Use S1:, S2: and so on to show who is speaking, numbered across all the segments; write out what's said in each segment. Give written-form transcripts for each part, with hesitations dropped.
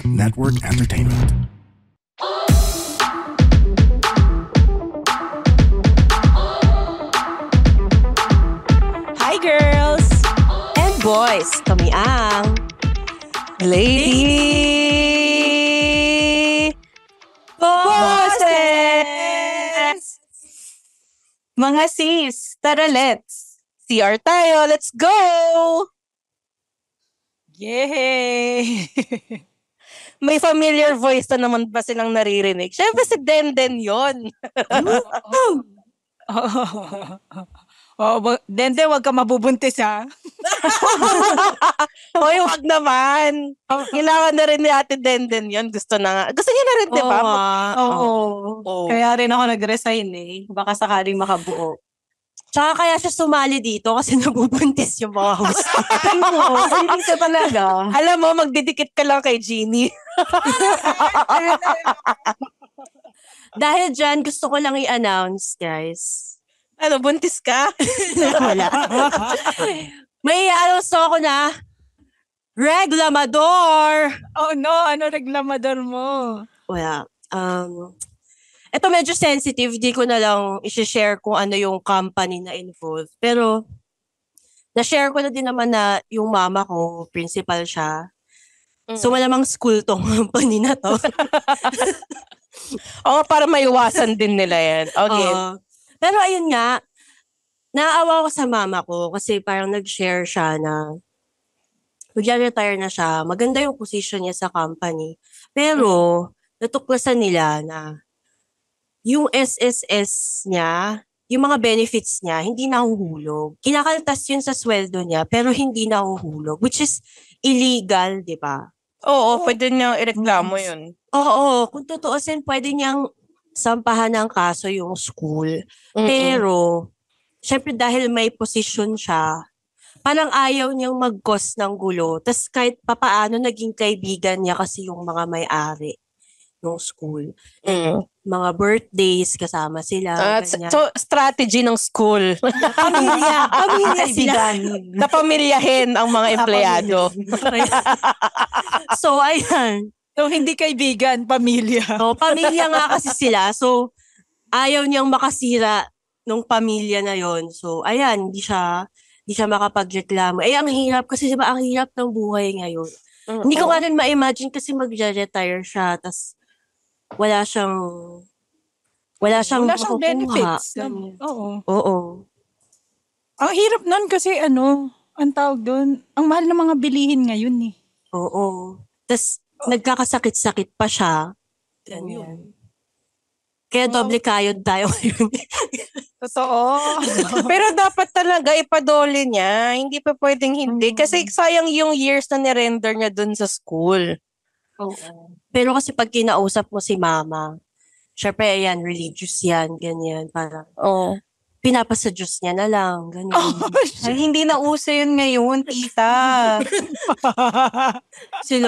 S1: Network Entertainment.
S2: Hi girls and boys, kami ang Lady Bosses! Mga sis, tara let's CR tayo, let's go!
S3: Yay!
S2: May familiar voice na naman ba silang naririnig? Siyempre si Denden yon.
S3: Dende, wag ka mabubuntis ha.
S2: Hoy, wag naman. Kailangan na rin ni Ate Denden yon. Gusto na nga. Gusto niya na rin, di ba?
S4: Oo. Kaya rin ako nag-resign eh. Baka sakaling makabuo.
S5: Tsaka kaya siya sumali dito kasi nabubuntis yung mga host.
S4: Hindi ka talaga.
S2: Alam mo, magdidikit ka lang kay Jeannie.
S5: Dahil dyan, gusto ko lang i-announce, guys.
S2: Ano, buntis ka?
S5: Wala. May i-announce ako na Reglamador!
S3: Oh no, ano reklamador mo?
S5: Wala. Ito medyo sensitive, di ko na lang i-share kung ano yung company na involved. Pero, na-share ko na din naman na yung mama ko, principal siya. So, malamang school tong company na to.
S2: Oo, para maiwasan din nila yan. Okay.
S5: Pero ayun nga, naawa ko sa mama ko kasi parang nag-share siya na mag-retire na siya. Maganda yung position niya sa company. Pero, natuklasan nila na yung SSS niya, yung mga benefits niya, hindi nahuhulog. Kinakaltas yun sa sweldo niya, pero hindi nahuhulog. Which is illegal, di ba?
S2: Oo, pwede niyang ireklamo yun.
S5: Oo, kung tutuusin, pwede niyang sampahan ng kaso yung school. Pero, syempre dahil may position siya, parang ayaw niyang mag-cause ng gulo. Tapos kahit papaano naging kaibigan niya kasi yung mga may-ari ng school. Mga birthdays, kasama sila.
S2: So, strategy ng school.
S5: Pamilya sila.
S2: Napamilyahin ang mga empleyado.
S5: So, ayan.
S3: So, hindi kaibigan, pamilya.
S5: Pamilya nga kasi sila. So, ayaw niyang makasira ng pamilya na yon. So, ayan, hindi siya makapagreklamo. Ang hirap kasi diba, ang hirap ng buhay ngayon. Hindi ko nga rin ma-imagine kasi mag-retire siya, tas wala siyang makukuha.
S3: Benefits.
S5: Oo.
S3: Ang hirap nun kasi ang tawag doon, ang mahal ng mga bilihin ngayon eh.
S5: Oo. Tas nagkakasakit-sakit pa siya. Ganyan. Kaya doble kayod tayo ngayon.
S3: Totoo.
S2: Pero dapat talaga ipadole niya. Hindi pa pwedeng hindi. Kasi sayang yung years na nirender niya dun sa school.
S5: Oo. Pero kasi pag kinausap mo si mama, syempre ayan, religious yan, ganyan. Parang, pinapasa Diyos niya na lang, ganyan.
S4: Ay, hindi na uso yun ngayon, tita.
S5: Si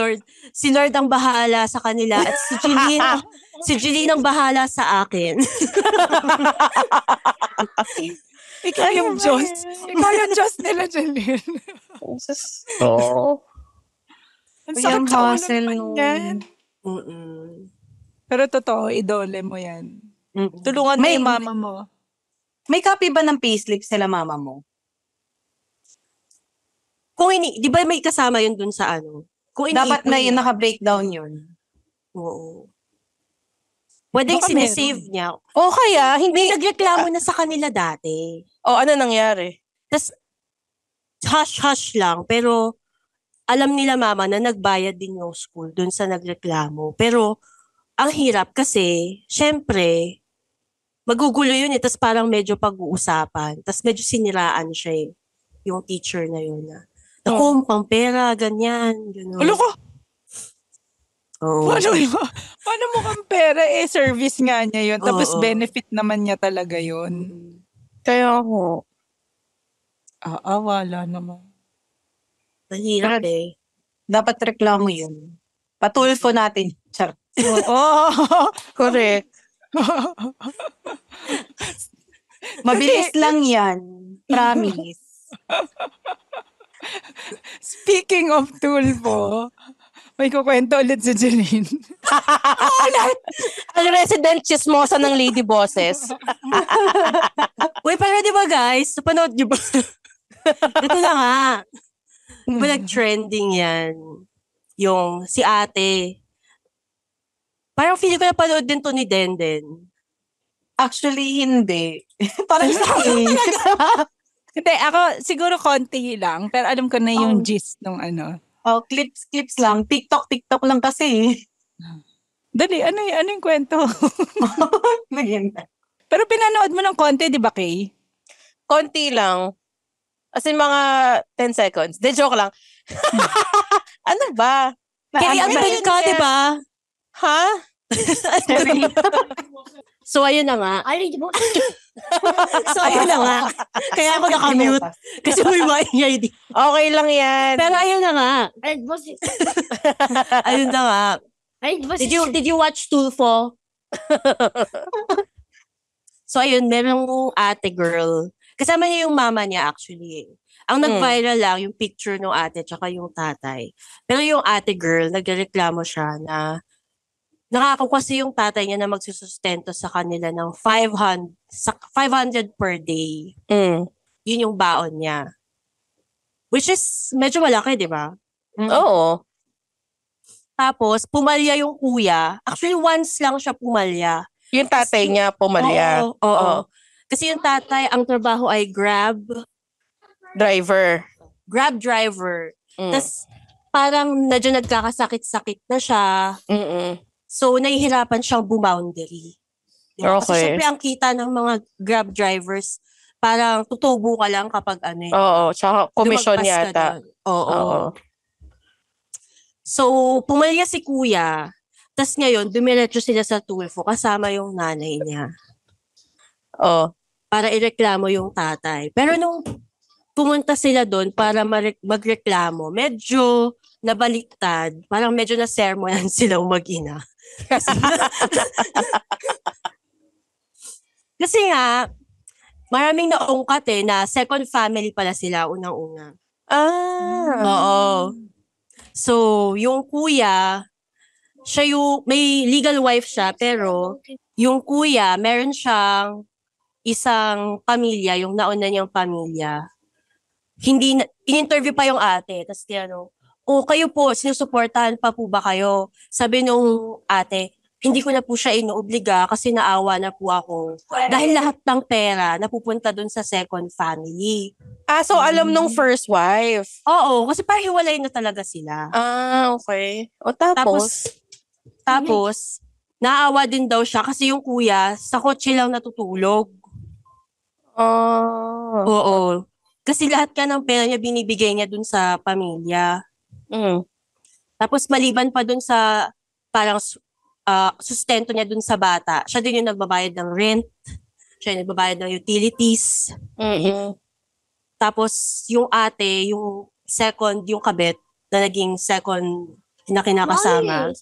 S5: Lord ang bahala sa kanila at si Jeline ang bahala sa akin.
S3: Ikaw yung Diyos. Ikaw yung Diyos nila, Jeline.
S2: Oo.
S3: Ang
S4: Yung
S3: sakit sa
S4: hustle
S3: ulo naman yan. Pero totoo, idole mo yan. Tulungan mo yung mama mo.
S4: May copy ba ng payslip sila mama mo?
S5: Di ba may kasama yun dun sa ano?
S4: Dapat na yun, naka-breakdown yun.
S5: Oo. Pwedeng
S3: Baka
S5: sinesave niya.
S2: O kaya, hindi.
S5: Nagreklamo na sa kanila dati.
S2: Ano nangyari?
S5: Tapos, hush-hush lang. Pero, alam nila mama na nagbayad din yung school dun sa nagreklamo. Pero, ang hirap kasi, syempre, magugulo yun eh. Tapos parang medyo pag-uusapan. Tapos medyo siniraan siya eh. Yung teacher na yun na. Naku, pang pera, ganyan.
S3: Ulo ko!
S5: Oo.
S3: Paano mo kang pera? Service nga niya yun. Tapos benefit naman niya talaga yun.
S2: Kaya ako.
S3: Wala naman.
S5: Mahirap eh.
S4: Dapat reklamo yun. Patulfo natin. Char.
S2: Correct.
S4: Mabilis lang yan. Promise.
S3: Speaking of tulfo, May kukwento ulit si Jeline.
S2: Ang resident chismosa ng Lady Bosses.
S5: Uy, para di ba guys? Napanood niyo ba? Ito na nga. Diba nag-trending yan? Yung si ate. Parang feeling ko napanood din to ni Denden.
S4: Actually, hindi. Parang sa akin.
S3: Hindi, ako siguro konti lang. Pero alam ko na yung gist nung ano.
S4: Oh, clips lang. TikTok lang kasi.
S3: Dali, ano yung kwento?
S4: Maganda.
S3: Pero pinanood mo ng konti, di ba, Kay?
S2: Konti lang. As in mga 10 seconds. De, joke lang. Ano ba?
S5: Kaya ang galing ka, di ba?
S2: Ha?
S5: So, ayun na nga. So, ayun na nga. Kaya ako nakamute. Kasi may maingay din.
S2: Okay lang yan.
S5: Pero ayun na nga. Ayun na nga. Did you watch Tulfo? So, ayun, merong ate girl. Kasama niya yung mama niya actually. Ang nag-viral lang yung picture ng ate tsaka yung tatay. Pero yung ate girl, nagreklamo siya na nakakaw kasi yung tatay niya na magsusustento sa kanila ng 500 per day. Yun yung baon niya. Which is medyo malaki, di ba?
S2: Oo.
S5: Tapos, pumalya yung kuya. Actually, once lang siya pumalya.
S2: Yung tatay niya pumalya.
S5: Oo. Kasi yung tatay, ang trabaho ay Grab driver. Tapos, parang medyo nagkakasakit-sakit na siya. So, nahihirapan siyang bumoundary. Diba? Kasi
S2: Okay.
S5: syempre, ang kita ng mga Grab drivers, parang tutubo ka lang kapag ano eh.
S2: Oo. Tsaka komisyon
S5: lumagpas ka
S2: yata.
S5: doon. Oo.
S2: Oo.
S5: So, pumalya si kuya. Tapos ngayon, dumiretso sila sa Tulfo kasama yung nanay niya.
S2: Oo.
S5: Para ireklamo yung tatay. Pero nung pumunta sila doon para magreklamo, medyo nabaliktad. Parang medyo na-sermonan sila mag-ina. Kasi nga, maraming naungkat na second family pala sila unang-una. Oo. So, yung kuya, siya yung, may legal wife siya, pero yung kuya, meron siyang isang pamilya, yung nauna niyang pamilya. In-interview pa yung ate, tapos kayo po, sinusuportahan pa po ba kayo? Sabi nung ate, hindi ko na po siya inuobliga kasi naawa na po ako. Dahil lahat ng pera napupunta dun sa second family.
S2: So alam nung first wife.
S5: Oo, kasi parang hiwalay na talaga sila.
S2: Okay. O tapos?
S5: Tapos, naawa din daw siya kasi yung kuya, sa kotse lang natutulog. Oo. Kasi lahat ka ng pera niya binibigay niya dun sa pamilya. Tapos maliban pa dun sa parang sustento niya dun sa bata, siya din yung nagbabayad ng rent, siya yung nagbabayad ng utilities. Tapos yung ate, yung second, yung kabit na naging second na kinakasama.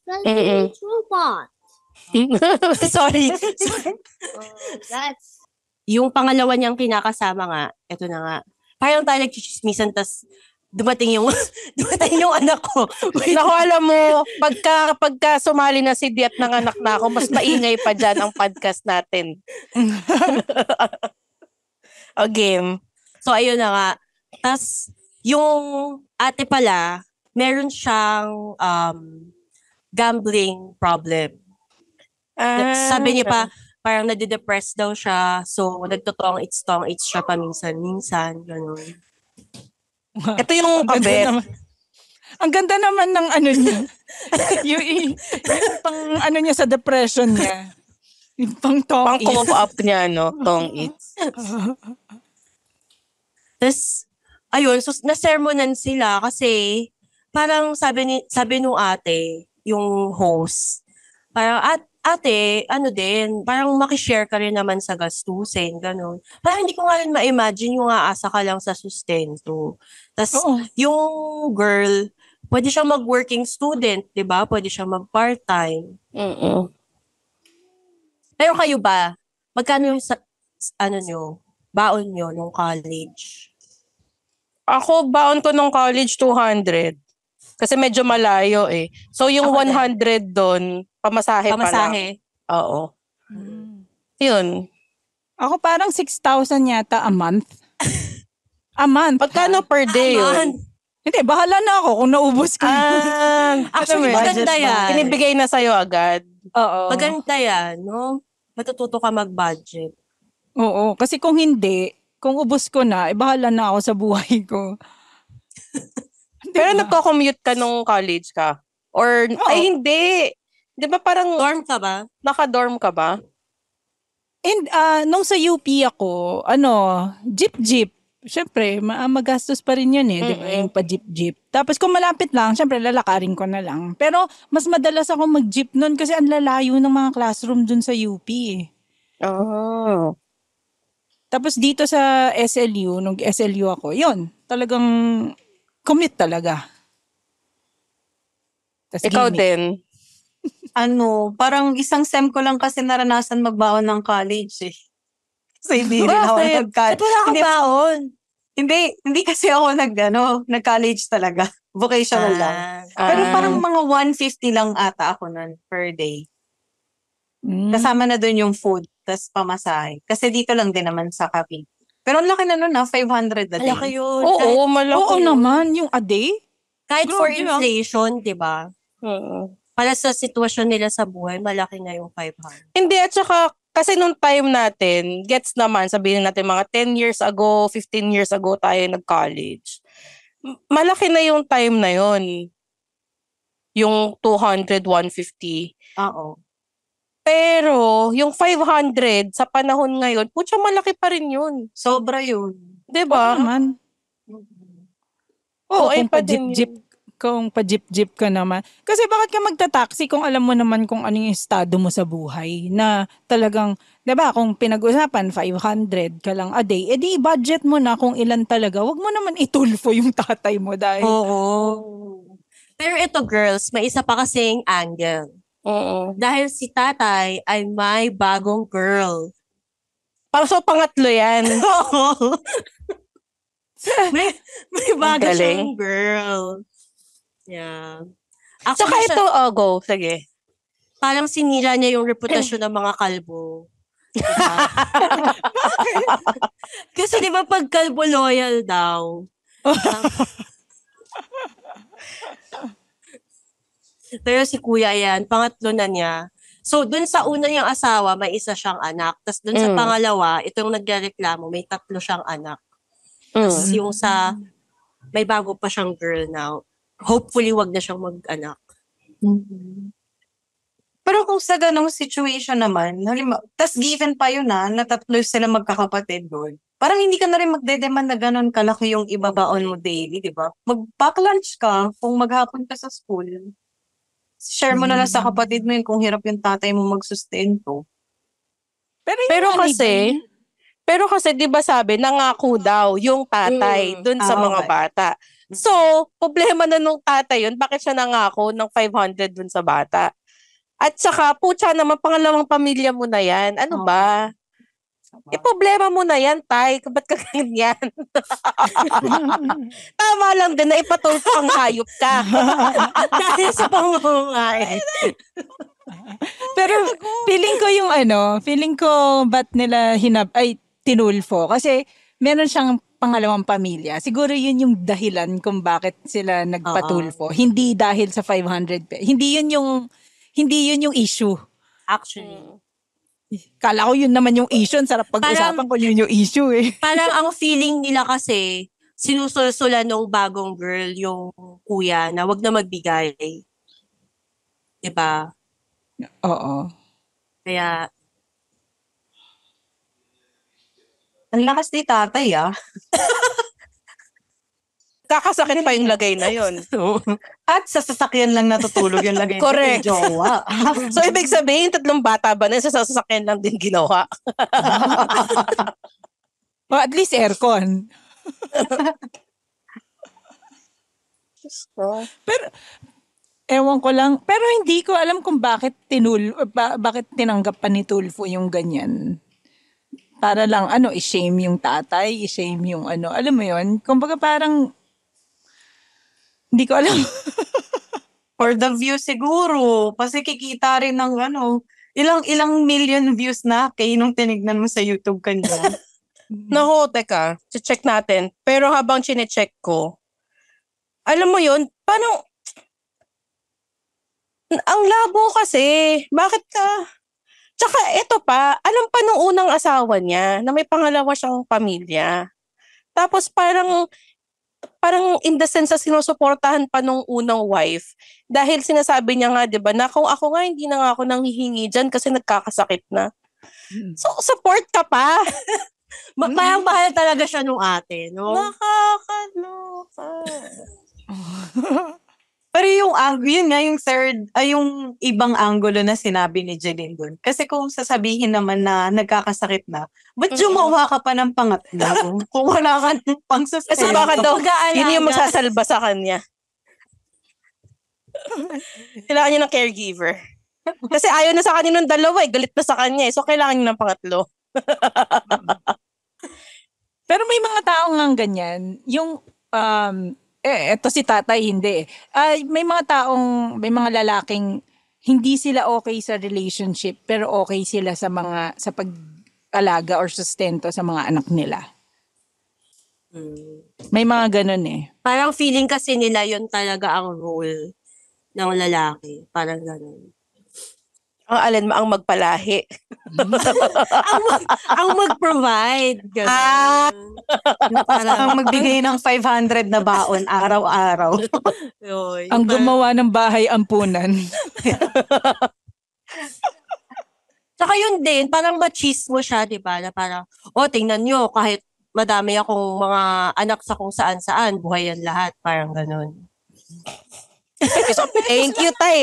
S5: Sorry. Yung pangalawa niyang kinakasama nga, eto na nga. Parang tayo nagchichismisan, tas dumating yung anak ko.
S2: Naku, alam mo, pagka sumali na si Diat ng anak na ako, mas maingay pa dyan ang podcast natin. O game.
S5: So, ayun na nga. Tas, yung ate pala, meron siyang gambling problem. Sabi niya pa, parang nade-depress daw siya. So, nagtotong it's siya paminsan-minsan. Ganun.
S2: Ito yung kabit.
S3: Ang ganda naman ng ano niya. yung pang ano niya sa depression niya. Yung pang
S2: Pang cope up niya, no? Tong eats.
S5: Tapos, ayun, so nasermonan sila kasi parang sabi nung ate, yung host, parang ate, ano din, parang makishare ka rin naman sa gastusin, gano'n. Parang hindi ko nga rin ma-imagine yung aasa ka lang sa sustento. Tapos, yung girl, pwede siyang mag-working student, di ba? Pwede siyang mag-part-time. Pero kayo ba, magkano yung baon nyo nung college?
S2: Ako, baon ko nung college, 200. Kasi medyo malayo eh. So yung
S5: Ako din.
S2: 100 doon, pamasahe pa lang.
S5: Pamasahe.
S2: Oo. Yun.
S3: Ako parang 6,000 yata a month. A month.
S2: Pagkano per day
S5: Aman.
S2: yun?
S3: Hindi, bahala na ako kung naubos ko.
S5: Actually,
S4: Budget
S5: maganda
S4: ba?
S5: yan.
S2: Inibigay na sa'yo agad.
S3: Oo.
S5: Maganda yan, no? Matututo ka mag-budget.
S3: Oo, kasi kung hindi, kung ubos ko na, bahala na ako sa buhay ko.
S2: Pero nagko-commute ka nung college ka? Or, ay hindi. Di ba parang
S5: Dorm ka ba?
S2: naka-dorm ka ba?
S3: And nung sa UP ako, jeep. Siyempre, magastos pa rin yun eh, di ba? Yung pa-jeep. Tapos kung malapit lang, siyempre lalakarin ko na lang. Pero mas madalas ako mag-jeep nun kasi ang lalayo ng mga classroom dun sa UP eh.
S2: Oh.
S3: Tapos dito sa SLU, nung SLU ako, yun, talagang commute talaga. Tas
S2: Ikaw
S3: gimmick.
S2: din.
S4: Parang isang sem ko lang kasi naranasan magbaon ng college eh. Kasi hindi rin ako
S2: Bakit?
S4: nag-college.
S5: Ba't wala ka baon?
S4: Hindi kasi ako nag-college talaga. Vocational lang. Pero
S2: Ah.
S4: parang mga 150 lang ata ako nun per day. Kasama na dun yung food, tas pamasahe. Kasi dito lang din naman sa Cavite. Pero ang laki na nun 500 a day.
S5: Malaki yun.
S2: Oo, malaki.
S3: Oo naman, yung a day.
S5: Kahit for
S3: Grabe, ah.
S5: inflation, di ba?
S2: Oo.
S5: Para sa sitwasyon nila sa buhay, malaki na yung 500.
S2: Hindi, at saka, kasi nung time natin, gets naman, sabihin natin mga 10 years ago, 15 years ago tayo nag-college. Malaki na yung time na yun. Yung 200, 150.
S4: Oo.
S2: Pero, yung 500 sa panahon ngayon, putya malaki pa rin yun.
S4: Sobra yun.
S3: Oo
S2: Diba?
S3: naman. Oo,
S2: ay
S3: kung pa-jeep ka naman. Kasi bakit ka magta-taxi kung alam mo naman kung ano yung estado mo sa buhay na talagang, 'di ba, kung pinag-usapan 500 ka lang a day, edi budget mo na kung ilan talaga. Wag mo naman itulfo yung tatay mo dahil
S5: Oo. Pero ito, girls, may isa pa kasing angle.
S2: Oo.
S5: Dahil si tatay ay may bagong girl.
S2: So, pangatlo yan.
S5: may bago
S2: galing.
S5: siyang girl. Yeah.
S2: Saka
S5: Actually,
S2: ito, go. Sige.
S5: parang sinira niya yung reputasyon ng mga kalbo. Diba? Kasi di ba pag kalbo loyal daw? Pero si kuya yan, pangatlo na niya. So, dun sa una niyang asawa, may isa siyang anak. Tapos dun sa pangalawa, itong nagreklamo, may 3 siyang anak. Tapos yung sa, may bago pa siyang girl now. Hopefully, wag na siyang mag-anak.
S4: Pero kung sa ganong situation naman, tas given pa yun na 3 sila magkakapatid doon. Parang hindi ka na rin magde-demand na ganon kalaki yung ibabaon mo daily, di ba? Mag-pack lunch ka kung maghapon ka sa school. Share mo na lang sa kapatid mo yun kung hirap yung tatay mo magsustento.
S2: Pero kasi 'di ba sabi nangako daw yung tatay dun sa mga
S4: okay.
S2: bata. So, problema na nung tatay yun, bakit siya nangako ng 500 dun sa bata? At saka, putya naman, pangalawang pamilya mo na yan. Ano ba? Problema mo na yan, tay. Ba't ka ganyan? Tama lang din na ipatulpo ang hayop ka.
S5: Dahil sa pamumuhay.
S3: Pero feeling ko ba't nila tinulfo? Kasi meron siyang pangalawang pamilya. Siguro yun yung dahilan kung bakit sila nagpatulfo. Hindi dahil sa 500. Hindi yun yung issue.
S5: Actually.
S3: Kala ko yun naman yung issue. Ang sarap pag-usapan ko yun yung issue eh.
S5: Parang ang feeling nila kasi, sinusulsulan ng bagong girl yung kuya na wag na magbigay. Diba?
S3: Oo.
S5: Kaya,
S4: Ang lakas ni tatay
S2: Kakasakit pa yung lagay na yun.
S4: At sa sasakyan lang natutulog yung lagay
S2: Correct.
S4: ni jowa.
S2: So, ibig sabihin, 3 bata ba na sa sasakyan lang din ginawa?
S3: O at least aircon. Pero, ewan ko lang. Pero hindi ko alam kung bakit bakit tinanggap pa ni Tulfo yung ganyan. Para lang, i-shame yung tatay, i-shame yung alam mo yun? Kumbaga parang, Hindi ko alam.
S4: For the view siguro. Kasi kikita rin ng ilang million views na kay nung tinignan mo sa YouTube kanina.
S2: Naku, teka. Check natin. Pero habang chinecheck ko, alam mo yun, paano, ang labo kasi. Bakit ka? Tsaka ito pa, alam pa nung unang asawa niya na may pangalawa siyang pamilya. Tapos parang in the sense na sinusuportahan pa nung unang wife. Dahil sinasabi niya nga, di ba, na kung ako nga, hindi na nga ako nanghihingi dyan kasi nagkakasakit na. So, support ka pa.
S5: Parang mahal talaga siya nung ate, no?
S2: Nakakaloka.
S4: Pero yun nga, yung ibang angulo na sinabi ni Jeline dun. Kasi kung sasabihin naman na nagkakasakit na, ba't jumawa ka pa ng pangatlo? Kung wala ka ng pang-sustain.
S2: Kasi baka daw, yun yung magsasalba sa kanya. Kailangan niya ng caregiver. Kasi ayaw na sa kanya ng dalawa galit na sa kanya So, kailangan niya ng pangatlo.
S3: Pero may mga tao nga ganyan. Yung, eto si tatay, hindi. May mga lalaking hindi sila okay sa relationship, pero okay sila sa pag-alaga or sustento sa mga anak nila. May mga ganun eh.
S5: Parang feeling kasi nila yun talaga ang role ng lalaki. Parang ganun.
S2: Ang alin mo ang magpalahi.
S5: ang mag-provide. Ganun.
S4: Ang magbigay ng 500 na baon araw-araw.
S5: Yun.
S3: Ang gumawa ng bahay ampunan.
S5: Saka yun din, parang machismo siya, di ba? Na parang, tingnan nyo, kahit madami akong mga anak sa kung saan-saan, buhay yan lahat. Parang ganun.
S2: Thank you, Tay,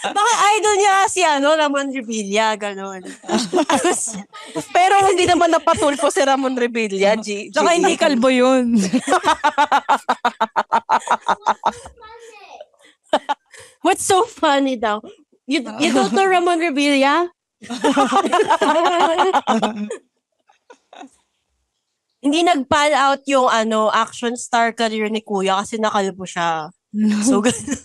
S5: Baka idol niya si Ramon Revilla, ganun.
S2: Pero hindi naman napatulpo si Ramon Revilla,
S3: Saka hindi kalbo yun.
S5: What's so funny daw? You don't know Ramon Revilla? Hindi nag-pan out yung action star career ni Kuya kasi nakalbo siya. So, ganun.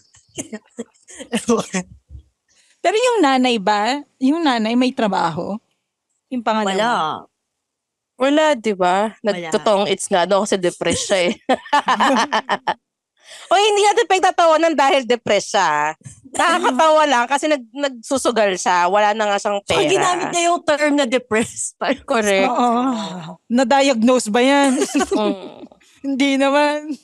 S3: Pero yung nanay ba? Yung nanay may trabaho? Yung pangalawa?
S2: Wala, di ba? Nagtotoong it's nga daw kasi depressed siya O hindi natin pagtatawanan dahil depressed siya. Nakakatawa lang kasi nagsusugal siya. Wala na nga siyang pera.
S5: So, ginamit niya yung term na depressed.
S2: Correct.
S3: Oo. Na-diagnose ba yan? Hindi naman.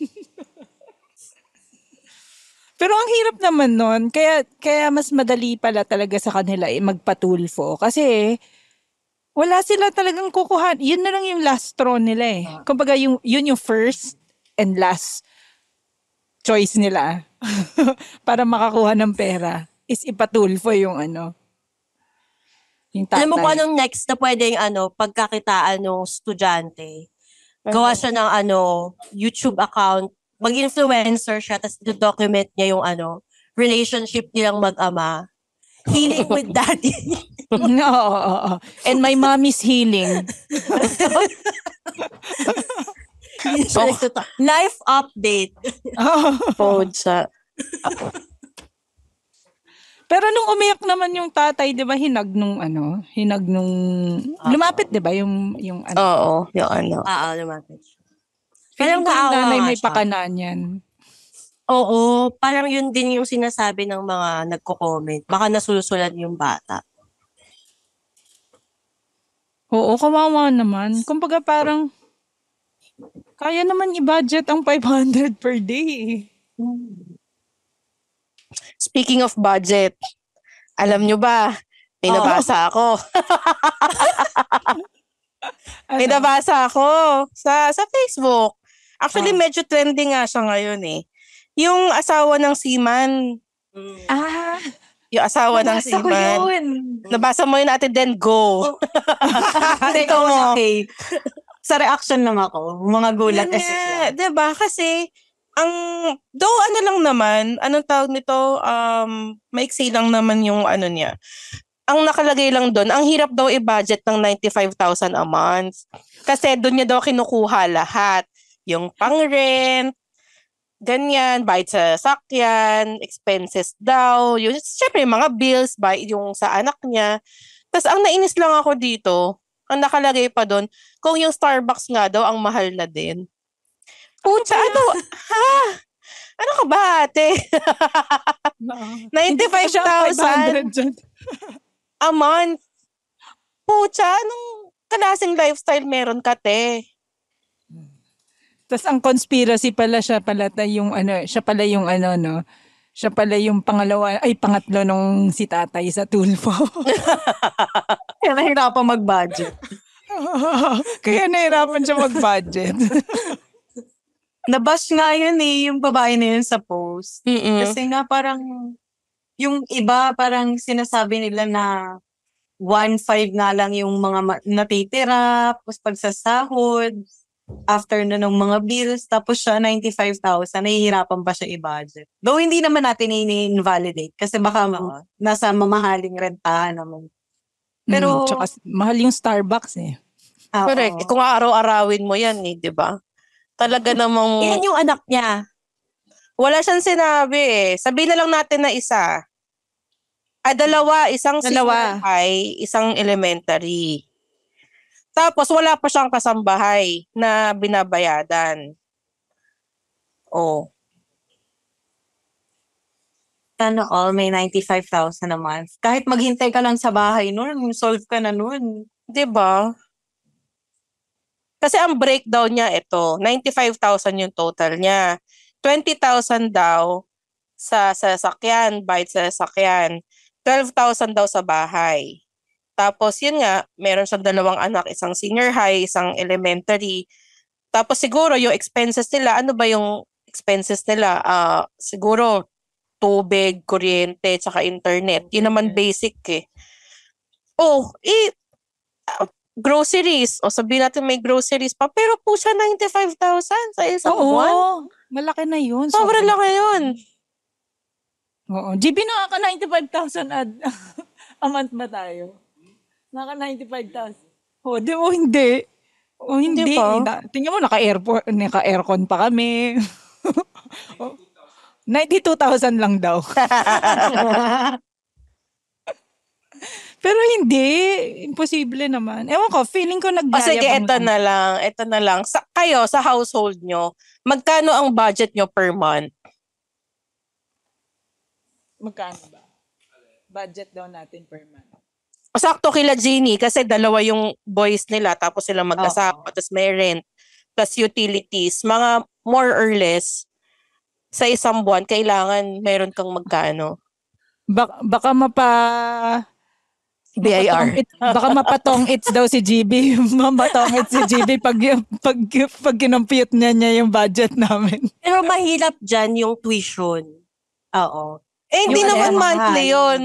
S3: Pero ang hirap naman nun. Kaya mas madali pala talaga sa kanila magpatulfo. Kasi wala sila talagang kukuha. Yun na lang yung last straw nila Kumbaga yun yung first and last choice nila. Para makakuha ng pera is ipatulfo yung yung tatay.
S5: Alam mo kung anong next na pwedeng pagkakitaan ng estudyante? Gawa siya ng YouTube account. Mag-influencer siya, tapos document niya yung relationship nilang mag-ama. Healing with daddy.
S3: Oo. And my mommy's healing.
S5: Life update.
S2: Podsa.
S3: Pero nung umiyak naman yung tatay, 'di ba, hinag nung lumapit, 'di ba, yung
S2: Oo, yung
S5: lumapit.
S3: Parang
S5: Parang naawa
S3: nanay
S5: nga
S3: may
S5: siya.
S3: pakanaan yan.
S5: Oo, parang yun din yung sinasabi ng mga nagko-comment. Baka nasulusulan yung bata.
S3: Oo, kawawa naman. Kumbaga parang kaya naman i-budget ang 500 per day.
S2: Speaking of budget, alam nyo ba, may nabasa ako. May nabasa ako sa Facebook. Actually, medyo trending nga siya ngayon Yung asawa ng seaman. Yung asawa ng
S4: Nabasa ko
S2: seaman.
S4: yun.
S2: Nabasa mo yun natin, then go.
S4: Teka mo. Okay. Sa reaction lang ako. Mga gulat kasi.
S2: Diba? Kasi, though lang naman, anong tawag nito, maiksi lang naman yung niya. Ang nakalagay lang doon, ang hirap daw i-budget ng 95,000 a month. Kasi doon niya daw kinukuha lahat. Yung pang-rent, ganyan, bayad sa sakyan, expenses daw, yung syempre yung mga bills, yung sa anak niya. Tapos ang nainis lang ako dito, ang nakalagay pa doon, kung yung Starbucks nga daw ang mahal na din. Pucha, ano? Ha? Ano ka ba, ate?
S3: Hindi pa siya
S2: 95,000
S3: 500 dyan.
S2: a month. Pucha, anong klaseng lifestyle meron ka, te?
S3: Tapos ang conspiracy pala siya pala yung siya pala yung no. Siya pala yung pangatlo nung si tatay sa Tulfo.
S4: Kaya nahirapan mag-budget.
S3: Kaya nahirapan siya mag-budget.
S4: Nabash nga yun yung babae na yun sa post.
S2: Mm-mm.
S4: Kasi nga parang, yung iba parang sinasabi nila na 1.5 nga lang yung mga natitira, tapos pagsasahod, after na ng mga bills, tapos siya 95,000, nahihirapan pa siya i-budget. Though hindi naman natin i-invalidate kasi baka nasa mamahaling rentahan naman. Pero,
S3: Tsaka mahal yung Starbucks eh.
S2: Correct. Kung araw-arawin mo yan di ba? Talaga namang...
S5: Ilan yung anak niya?
S2: Wala siyang sinabi eh. Sabihin na lang natin na isa. Dalawa. Isang senior high, isang elementary. Tapos wala pa siyang kasambahay na binabayadan. Oh.
S4: sana all may 95,000 a month. Kahit maghintay ka lang sa bahay nun, solve ka na nun.
S2: 'Di ba? Kasi ang breakdown niya ito, 95,000 yung total niya. 20,000 daw sa sasakyan, bayad sa sasakyan. 12,000 daw sa bahay. Tapos yun nga, meron siyang dalawang anak, isang senior high, isang elementary. Tapos siguro yung expenses nila, ano ba yung expenses nila? Siguro tubig, kuryente, tsaka internet. Yun naman basic eh. Groceries. Sabihin natin may groceries pa. Pero po siya 95,000 sa isang buwan.
S3: Oo, malaki na yun.
S2: Sobrang laki yun.
S3: Oo. GB, nakaka 95,000 a month ba tayo? Naka 95,000. Di mo hindi. Hindi. Tingnan mo, naka-aircon pa kami. 92,000 lang daw. Pero hindi. Imposible naman. Ewan ko, feeling ko
S2: Sige,
S3: nagyayabang
S2: ito na lang. Kayo, sa household nyo, magkano ang budget nyo per month?
S3: Magkano ba? Budget daw natin per month.
S2: Sakto kila Jeannie kasi dalawa yung boys nila tapos sila mag-asawa, tapos may rent, plus utilities. Mga more or less, sa isang buwan, kailangan meron kang magkano?
S3: Baka
S2: BIR.
S3: Baka mapatong it's daw si GB. Mapatong it's si GB pag kinompute niya yung budget namin.
S5: Pero mahirap dyan yung tuition.
S4: Oo.
S2: Hindi
S4: Yung
S2: naman monthly yun.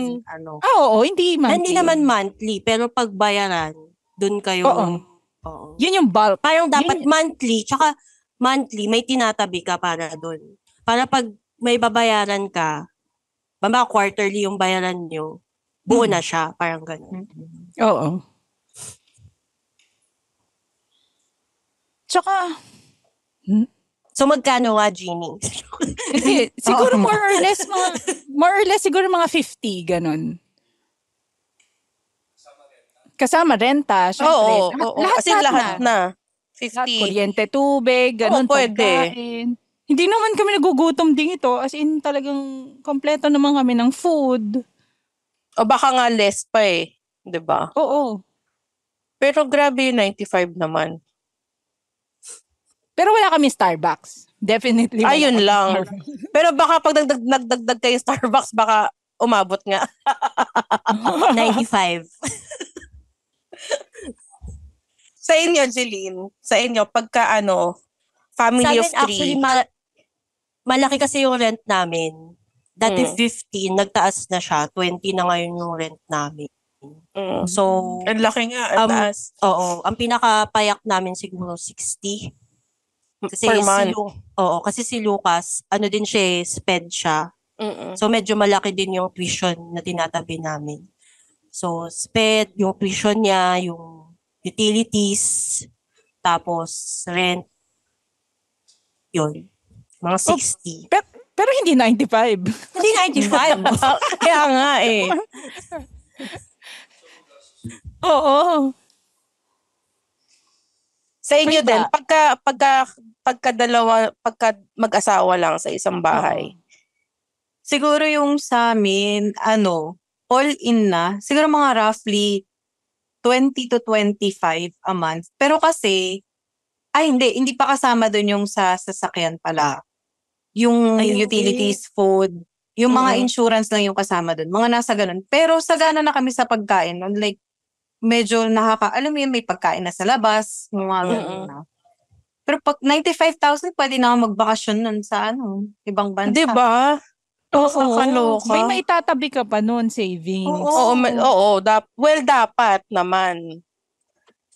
S3: Oo, hindi monthly.
S5: Hindi naman monthly, pero pag bayaran, dun kayo.
S3: Oo. Yun yung bulk.
S5: Parang dapat monthly, tsaka monthly, may tinatabi ka para dun. Para pag may babayaran ka, baka quarterly yung bayaran nyo, buo na siya, parang gano'n.
S3: Oo. Tsaka,
S5: so magkano nga, Jeannie?
S3: siguro more or less siguro mga 50, ganun. Kasama renta, syempre.
S2: Lahat na. 50.
S3: Lahat, kuryente, tubig, ganun,
S2: pwede.
S3: pagkain. Hindi naman kami nagugutom din ito. As in, talagang kompleto naman kami ng food.
S2: O baka nga less pa eh. 'Di ba?
S3: Oo.
S2: Pero grabe yung 95 naman.
S3: Pero wala kami Starbucks. Definitely.
S2: Ayun lang. Pero baka pag nagdagdag kayo Starbucks, baka umabot nga.
S5: 95.
S2: Sa inyo, Jeline, pagka family of 3.
S5: Actually, malaki kasi yung rent namin. Dati 15, nagtaas na siya. 20 na ngayon yung rent namin. So,
S2: ang laki nga, ang taas.
S5: Oo, ang pinakapayak namin siguro 60. Kasi
S2: per month.
S5: Kasi si Lucas, din siya, SPED siya. So, medyo malaki din yung tuition na tinatabi namin. So, SPED, yung tuition niya, yung utilities, tapos rent. Yun. Mga 60.
S3: Pero hindi 95.
S5: Hindi 95.
S2: Kaya nga eh.
S3: Oo.
S2: Sa inyo
S3: Iba.
S2: din, pagka mag-asawa lang sa isang bahay.
S4: Siguro yung sa amin, all in na, siguro mga roughly 20 to 25 a month. Pero kasi, hindi pa kasama dun yung sa sasakyan pala. Yung
S5: Ay, okay.
S4: utilities, food, yung mga insurance lang yung kasama dun. Mga nasa ganun. Pero sagana na kami sa pagkain. Like, medyo alam mo yun, may pagkain na sa labas, mga ganun na. Pero pag 95,000, pwede na ako magbakasyon nun sa ibang bansa.
S2: Di ba?
S3: Oo.
S2: Kaloka.
S3: May maitatabi ka pa noon, savings.
S2: Oo, dapat naman.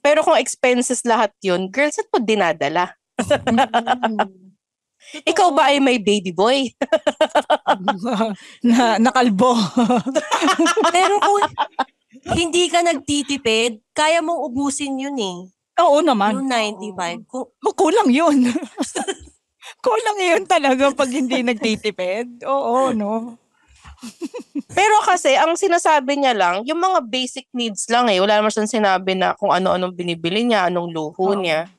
S2: Pero kung expenses lahat yun, girl, saan mo dinadala? Ikaw ba ay may baby boy?
S3: Nakalbo.
S5: Pero kung hindi ka nagtitipid, kaya mong ubusin yun eh.
S3: Oo naman.
S5: Yung 95.
S3: Kulang yun. Kulang yun talaga pag hindi nagtitipid. Oo, no?
S2: Pero kasi, ang sinasabi niya lang, yung mga basic needs lang eh. Wala naman siyang sinabi na kung ano-anong binibili niya, anong luho niya.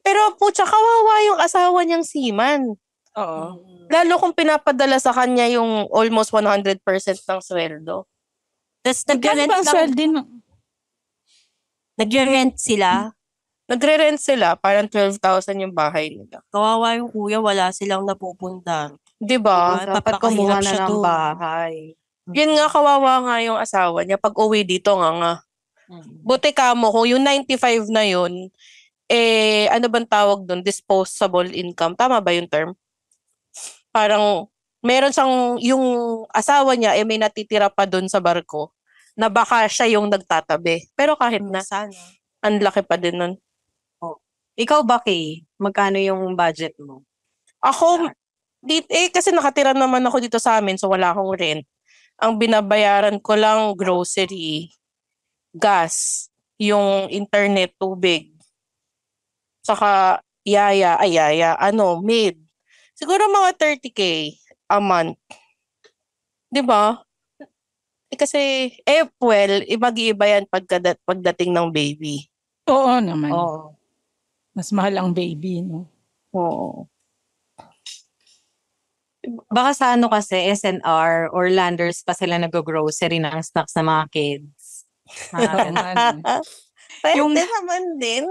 S2: Pero putya, kawawa yung asawa niyang seaman.
S3: Oo.
S2: Lalo kung pinapadala sa kanya yung almost 100% ng sweldo.
S5: Tapos
S3: Magkano ba ang sweldo mo?
S5: nagre-rent sila.
S2: Nagre-rent sila, parang 12,000 yung bahay nila.
S5: Kawawa yung kuya, wala silang napupunta.
S2: Di ba?
S4: Dapat
S5: Napakahirap
S4: kumuha na
S5: siya
S4: ng
S5: doon.
S4: bahay.
S2: Yun nga, kawawa nga yung asawa niya. Pag uwi dito nga. Buti ka mo, kung yung 95 na yun, ano bang tawag doon? Disposable income. Tama ba yung term? Parang, meron siyang, yung asawa niya, may natitira pa doon sa barko, na baka siya yung nagtatabi. Pero kahit na,
S5: Sana.
S2: ang laki pa din nun.
S4: Ikaw ba, Kay? Magkano yung budget mo?
S2: Ako, kasi nakatira naman ako dito sa amin, so wala akong rent. Ang binabayaran ko lang grocery, gas, yung internet, tubig, saka maid. Siguro mga 30K a month. 'Di ba? Kasi, mag-iiba yan pagdating ng baby.
S3: Oo naman.
S4: Oo.
S3: Mas mahal ang baby, no?
S2: Oo.
S4: Baka sa kasi, SNR or Landers pa sila nag-grocery ng snacks sa mga kids.
S3: Oo nga, no?
S2: Yung naman din.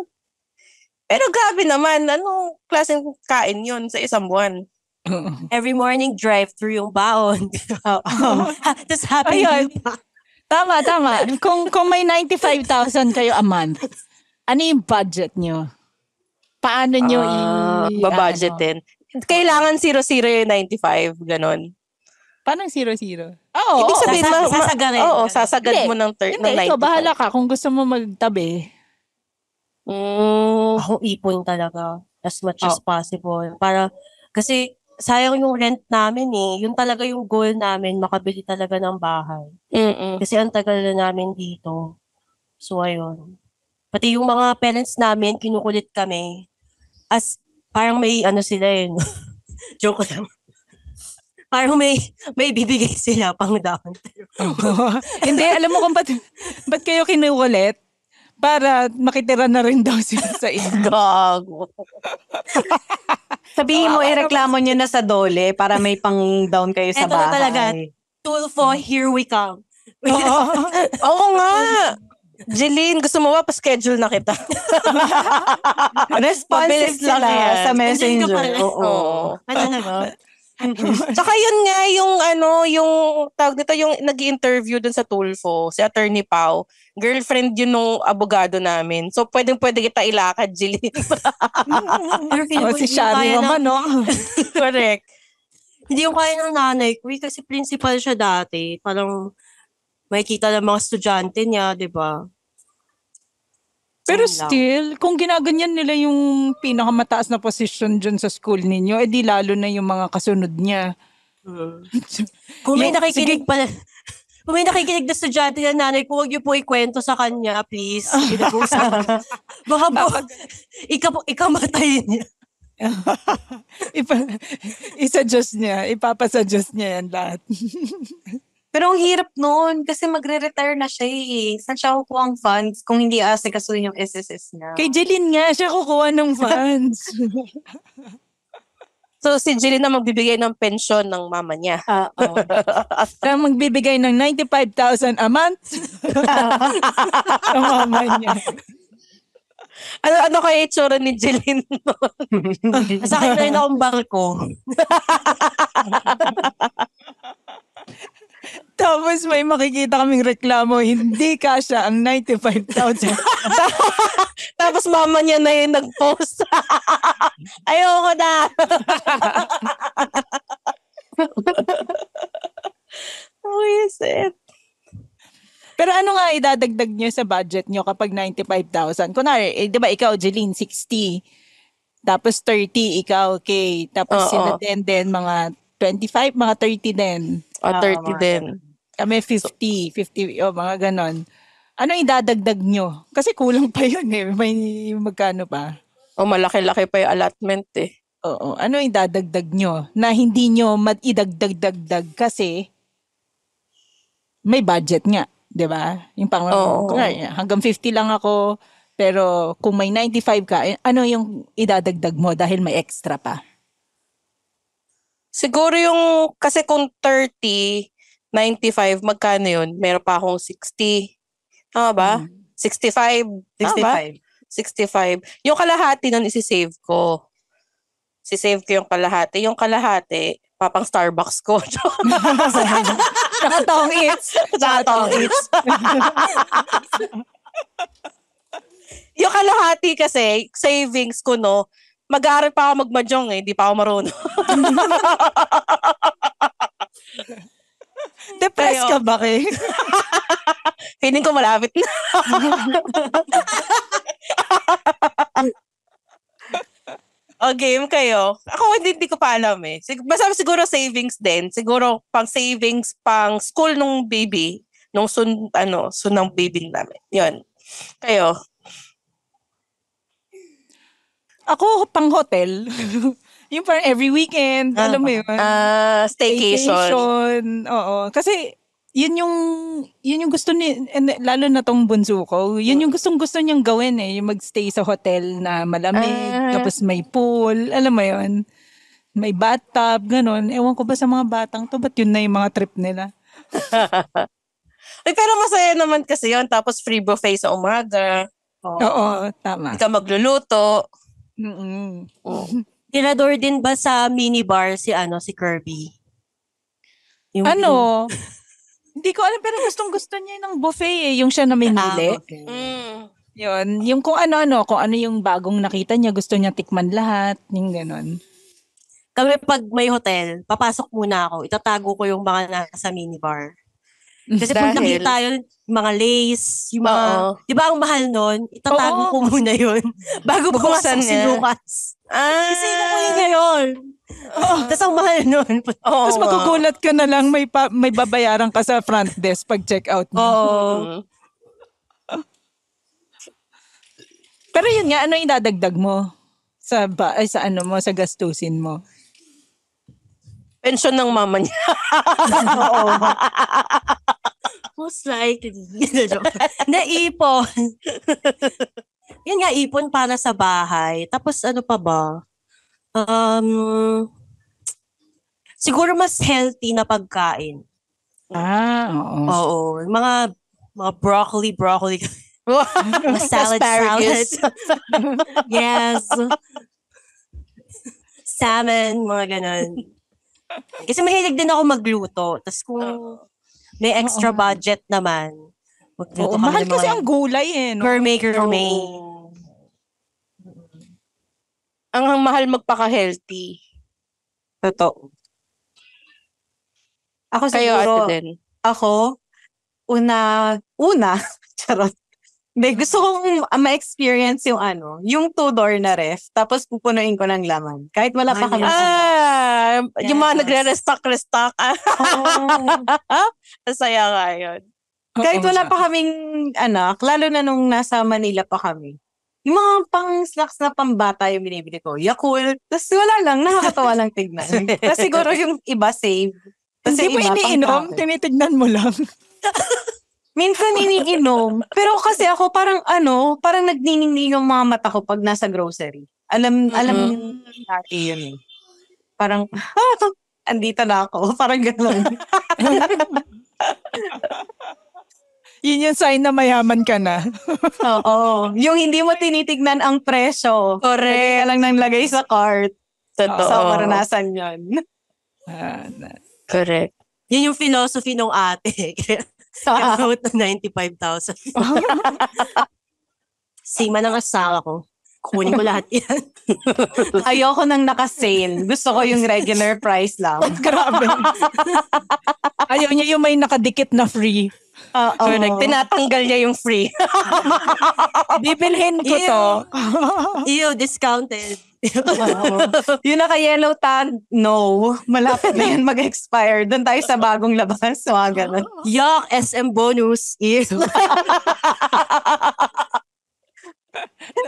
S2: Pero grabe naman, anong klaseng kain yun sa isang buwan?
S5: Every morning, drive-through yung baon. Tapos happy
S3: Ayun.
S5: meal pa.
S3: Tama. Kung may 95,000 kayo a month, ano yung budget nyo? Paano nyo
S2: Babudgetin. Kailangan 0-0 yung 95, ganon.
S3: Paano 0-0? Oo.
S2: Ibig sabihin,
S5: sasagarin.
S2: sasagad
S3: Hindi.
S2: mo ng
S3: Hindi,
S2: 95.
S3: ikaw, bahala ka kung gusto mo magtabi.
S5: Ako ipon talaga as much as possible. Kasi sayang yung rent namin eh. Yun talaga yung goal namin, makabili talaga ng bahay. Kasi ang tagal na namin dito. So, ayun. Pati yung mga parents namin, kinukulit kami. As, parang may sila eh. No? Joke lang. Parang may bibigay sila pang down.
S3: Hindi, alam mo kung ba't kayo kinukulit? Para makitira na rin daw sila sa inyo.
S2: Gago.
S4: Sabihin mo, ireklamo nyo na sa Dole para may pang-down kayo sa
S5: Eto na
S4: bahay.
S5: talaga. Tulfo, here we come.
S2: Oo nga. Jeline, gusto mo ba pa-schedule na kita?
S4: Responsive
S2: Mabilis lang
S4: sila
S2: yan.
S4: sa messenger.
S5: Hindi ka pala.
S4: Oo.
S5: Talaga.
S2: Tsaka yun nga, yung tawag nito, yung nag-interview dun sa Tulfo, si Attorney Pau, girlfriend yun nung abogado namin. So, pwedeng-pwede kita ilakad, Jeline.
S5: Pero feeling ko
S3: Si
S5: hindi
S3: Shari
S5: kaya
S3: naman, no?
S2: Correct.
S5: Hindi yung kaya ng nanay ko kasi principal siya dati. Parang makikita ng mga estudyante niya, di ba?
S3: Pero
S5: Ayun lang.
S3: still, kung ginaganyan nila yung pinakamataas na position dyan sa school ninyo, edi lalo na yung mga kasunod niya.
S5: Kung may
S3: Yung-
S5: nakikinig pala, kung may nakikinig na estudyante ng nanay ko, huwag niyo po ikwento sa kanya, please. Pinag-usapan. Baka po, ikamatay niya.
S3: Isa-Diyos niya. Ipapasa-Diyos niya yan lahat.
S4: Pero ang hirap noon kasi magre-retire na siya eh. Saan siya kukuha ang funds kung hindi asikasuhin yung SSS niya?
S3: Kay Jeline nga, siya kukuha ng funds.
S2: So, si Jeline na magbibigay ng pensyon ng mama niya.
S4: Oo.
S3: Siya magbibigay ng 95,000 a month sa mama niya.
S2: Ano kaya itsura ni Jeline?
S5: Sakit na rin akong barko.
S3: Tapos may makikita kaming reklamo, hindi kasya ang 95,000.
S2: Tapos mama niya na yung nag-post. Ayoko na. Oh, yes, it.
S3: Pero ano nga idadagdag nyo sa budget nyo kapag 95,000? Kunwari, di ba ikaw, Jeline, 60. Tapos 30, ikaw, okay. Tapos
S2: Oo.
S3: sila din, mga 25, mga 30 din.
S2: O, 30
S4: mga
S2: din.
S3: Kami 50, mga ganon. Ano idadagdag nyo? Kasi kulang pa yun eh. May magkano pa?
S2: O, malaki-laki pa yung allotment eh.
S3: Oo. Ano idadagdag nyo? Na hindi nyo idagdag-dagdag kasi may budget nga. 'Di ba? Yung
S2: Oo.
S3: hanggang 50 lang ako, pero kung may 95 ka, ano yung idadagdag mo dahil may extra pa?
S2: Siguro yung, kasi kung 30, 95, magkano yun? Meron pa akong 60. Tama ba? 65. Tama ba?
S4: 65.
S2: 65. Yung kalahati nun isi-save ko. Si-save ko yung kalahati. Yung kalahati, papang Starbucks ko.
S3: Nakatong eats.
S2: Nakatong eats. Yung kalahati kasi, savings ko, no, mag-aaral pa ako mag-mahjong eh. Hindi pa ako marunong.
S3: Depressed ka ba, Kay?
S2: Feeling ko malapit na. O, game kayo. Ako hindi ko pa alam eh. Basta siguro savings din. Siguro pang savings, pang school nung baby. Nung soon ng baby namin. Yun. Kayo.
S3: Ako, pang hotel. Yung parang every weekend, alam mo yun?
S2: Staycation.
S3: Oo. Kasi, yun yung gusto lalo na tong bunso ko, yun yung gustong-gusto niyang gawin eh, yung magstay sa hotel na malamig, tapos may pool, alam mo yun? May bathtub, ganun. Ewan ko ba sa mga batang to, ba't yun na yung mga trip nila?
S2: Ay, pero masaya naman kasi yun. Tapos free buffet sa umaga.
S3: Oo, tama.
S2: Hindi ka magluluto.
S3: Mm-mm.
S5: Tinador din ba sa minibar si Kirby? Yung
S3: Hindi ko alam, pero gustong-gusto niya ng buffet eh, yung siya na minili.
S4: Okay.
S3: Yun, yung kung ano yung bagong nakita niya, gusto niya tikman lahat, yung gano'n.
S5: Kami pag may hotel, papasok muna ako. Itatago ko yung mga nasa minibar. Kasi pag
S2: Dahil?
S5: nakita yun, mga lace, yung mga, di ba ang mahal nun? Itatago ko muna yun. Bago
S2: Bubuksan
S5: pumasok si
S2: niya.
S5: Lucas. Kasi ko yun ngayon. Tapos ang mahal nun.
S3: Tapos magugulat ka na lang, may babayaran ka sa front desk pag check out mo.
S2: Oo.
S3: Pero yun nga, ano yung dadagdag mo? Sa gastusin mo?
S2: Pensyon ng mama niya.
S5: Most likely. Naipon. Yun nga, ipon para sa bahay. Tapos ano pa ba? Siguro mas healthy na pagkain.
S3: Oo.
S5: Oo. Mga broccoli. Mga salad. Yes. Salmon, mga ganun. Kasi mahilig din ako magluto. Tapos kung may extra budget naman, magluto kami
S3: Mahal
S5: ng
S3: kasi
S5: mga
S3: ang gulay eh. No?
S5: gourmet.
S2: Ang mahal magpaka-healthy.
S4: Totoo. Ako
S2: Kayo,
S4: siguro,
S2: ate din.
S4: ako, una, charot. Hindi, gusto kong ma-experience yung two-door na ref, tapos pupunuin ko ng laman. Kahit wala pa kami.
S2: Yung mga
S4: Yes.
S2: nagre-restock. Masaya nga yun.
S4: Kahit wala pa kaming anak, lalo na nung nasa Manila pa kami. Yung mga pang-snacks na pambata yung binibili ko. Yakult. Tapos wala lang, nakakatawa lang tignan. Tapos siguro yung iba save. Tapos
S3: Hindi
S4: yung
S3: mo
S4: iba
S3: iniinom,
S4: pang-travel.
S3: tinitignan mo lang.
S4: Minsan iniinom. Pero kasi ako parang nagniningning yung mga mata ko pag nasa grocery. Alam dati yun eh. Parang, andito na ako. Parang gano'n.
S3: Yun yung sign na mayaman ka na.
S4: Oo. Yung hindi mo tinitignan ang presyo.
S2: Correct.
S4: Lagay ka lang ng lagay sa cart.
S2: Totoo.
S4: Sa karanasan yun.
S2: Correct.
S5: Yun yung philosophy nung ate. Kaya out ng 95,000. Sima ng asawa ko. Kunin ko lahat yan.
S4: Ayoko nang naka-sale. Gusto ko yung regular price lang.
S3: Grabe. Ayaw niya yung may nakadikit na free.
S4: Oo.
S2: Correct. Tinatanggal niya yung free.
S3: Bibilhin ko to.
S5: Ew, discounted.
S4: Yung naka-yellow tag, no. Malapit na yan mag-expire. Doon tayo sa bagong labas. Mga ganun.
S5: Yuck, SM bonus. Ew.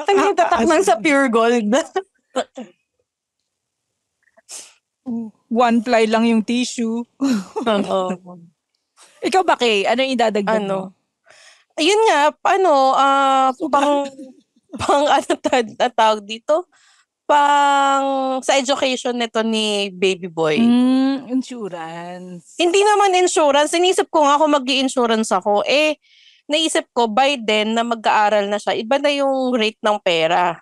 S4: Ang tatak lang sa pure gold.
S3: One ply lang yung tissue.
S2: Oo.
S3: Ikaw ba, Kay? Ano yung idadagdag mo?
S2: Ayun nga, pang tawag dito? Sa education nito ni baby boy.
S3: Insurance.
S2: Hindi naman insurance. Inisip ko nga kung mag-i-insurance ako. Naisip ko by then na mag-aaral na siya, iba na yung rate ng pera.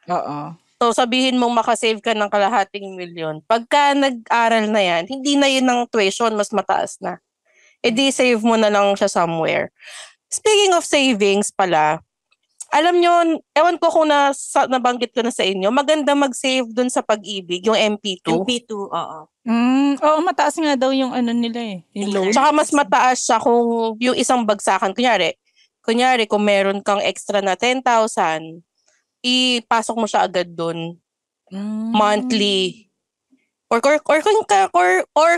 S3: Oo.
S2: So sabihin mong makasave ka ng kalahating milyon. Pagka nag-aral na yan, hindi na yun ng tuition, mas mataas na. Di save mo na lang siya somewhere. Speaking of savings pala, alam nyo, ewan ko kung nabanggit ko na sa inyo, maganda mag-save dun sa Pag-ibig, yung MP2.
S5: MP2, oo.
S3: Oo, mataas nga daw yung ano nila eh. Yung load.
S2: Tsaka mas mataas siya kung yung isang bagsakan. Kunyari kung meron kang extra na 10,000, ipasok mo siya agad dun. Monthly. Or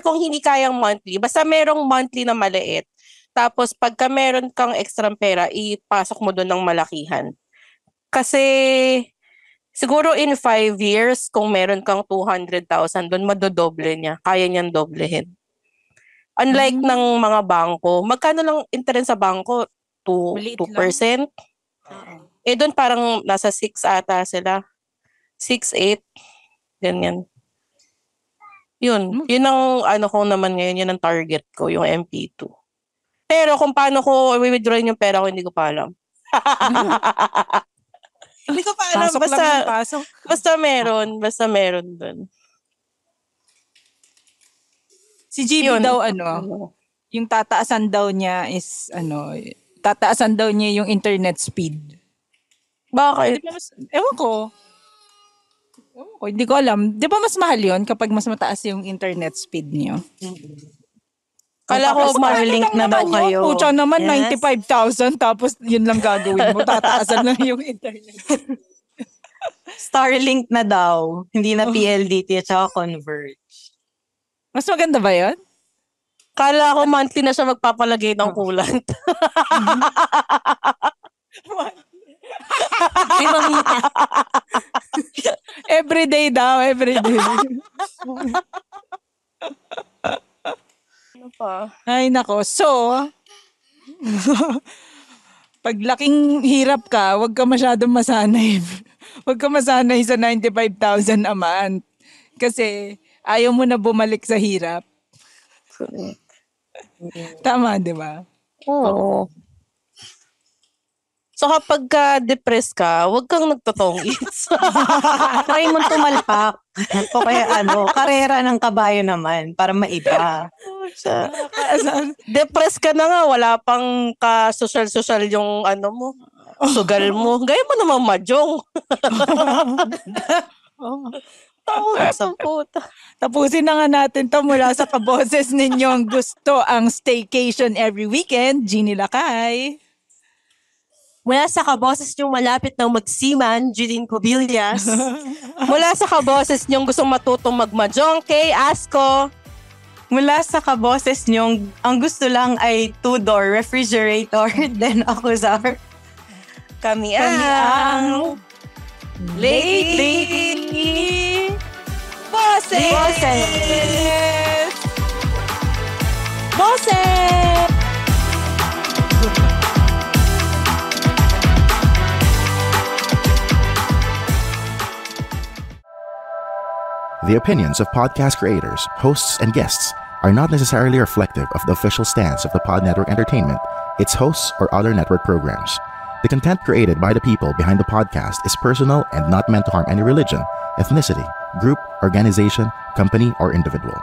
S2: kung hindi kayang monthly, basta merong monthly na maliit. Tapos pagka meron kang extra pera, ipasok mo dun ng malakihan. Kasi siguro in 5 years, kung meron kang 200,000 dun, madodoble niya. Kaya niyang doblehin. Unlike ng mga bangko, magkano lang interest sa bangko? 2%? Doon parang nasa 6 ata sila. 6, 8. Ganyan. Yun ang ano ko naman ngayon, yun ang target ko, yung MP2. Pero kung paano ko i-withdrawin yung pera ko, hindi ko pa alam. Hindi ko pa alam.
S3: Pasok lang yung pasok.
S2: Basta meron dun.
S3: Si GB daw yung tataasan daw niya is tataasan daw niya yung internet speed.
S2: Bakit?
S3: Ewan ko, hindi ko alam. Di ba mas mahal yun kapag mas mataas yung internet speed niyo?
S2: Kala ko
S4: Starlink na daw kayo.
S3: Pucha naman,
S5: Yes.
S3: 95,000 tapos yun lang gagawin mo. Tataasan lang yung internet.
S4: Starlink na daw. Hindi na PLDT at saka Converge.
S3: Mas maganda ba yun?
S2: Kala ko monthly na siya magpapalagay ng coolant.
S5: Ay, mamita.
S3: Everyday daw, everyday.
S2: Ano pa?
S3: Ay nako. So, pag laking hirap ka, wag ka masyadong masanay. Wag ka masanay sa 95,000 a month. Kasi ayaw mo na bumalik sa hirap. Tama, di ba?
S2: Oo. So kapag depressed ka, huwag kang nagtotongits.
S4: Try mo tumalpak. O kaya karera ng kabayo naman para maiba.
S2: Depressed ka na nga, wala pang ka-social-social yung mo, sugal mo. Gaya mo naman mahjong. Sa puta.
S3: Tapusin na nga natin to mula sa kaboses ninyong gusto ang staycation every weekend. Jeannie Lakay.
S5: Mula sa kaboses niyong malapit ng magsiman, Jeline Cobillas.
S2: Mula sa kaboses niyong gustong matutong magmahjong, kay Asko.
S4: Mula sa kaboses nyong, ang gusto lang ay 2-door refrigerator. Then ako, Zar.
S2: Kami
S3: Kami
S2: ang Lately Boses!
S5: Boses!
S1: The opinions of podcast creators, hosts, and guests are not necessarily reflective of the official stance of the Pod Network Entertainment, its hosts, or other network programs. The content created by the people behind the podcast is personal and not meant to harm any religion, ethnicity, group, organization, company, or individual.